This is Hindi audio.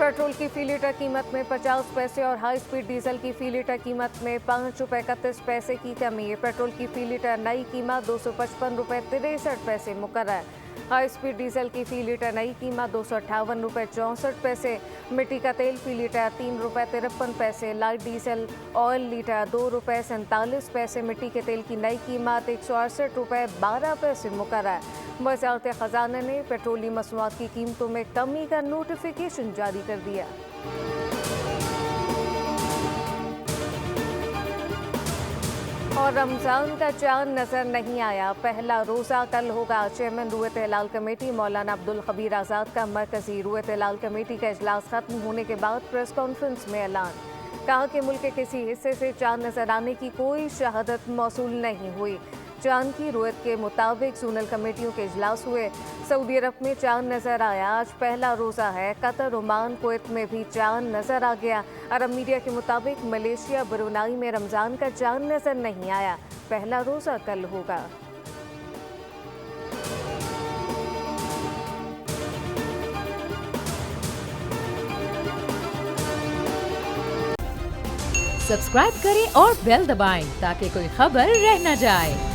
पेट्रोल की फी लीटर कीमत में 50 पैसे और हाई स्पीड डीजल की फी लीटर कीमत में ₹5.31 की कमी। पेट्रोल की फी लीटर नई कीमत ₹255.63 मुकर्रर। हाई स्पीड डीजल की फी लीटर नई कीमत ₹258.64। मिट्टी का तेल फी litre ₹3.53। Light diesel oil litre ₹2.47। मिट्टी के तेल की नई कीमत ₹168.12 मुकर्रर। वज़ारत ख़ज़ाना ने पेट्रोलियम मसनूआत की कीमतों में कमी का नोटिफिकेशन जारी कर दिया। और रमज़ान का चांद नजर नहीं आया, पहला रोज़ा कल होगा। चेयरमैन रुयत हिलाल कमेटी मौलाना अब्दुल खबीर आज़ाद का मरकजी रुयत हिलाल कमेटी का इजलास खत्म होने के बाद प्रेस कॉन्फ्रेंस में ऐलान। कहा कि मुल्क के किसी हिस्से से चांद नजर आने की कोई शहादत मौसूल नहीं हुई। चांद की रुयत के मुताबिक जोनल कमेटियों के इजलास हुए। सऊदी अरब में चांद नजर आया, आज पहला रोज़ा है। कतर, ओमान, कुवैत में भी चांद नजर आ गया। अरब मीडिया के मुताबिक मलेशिया, ब्रुनाई में रमज़ान का चांद नजर नहीं आया, पहला रोज़ा कल होगा। सब्सक्राइब करें और बेल दबाएं ताकि कोई खबर रह न जाए।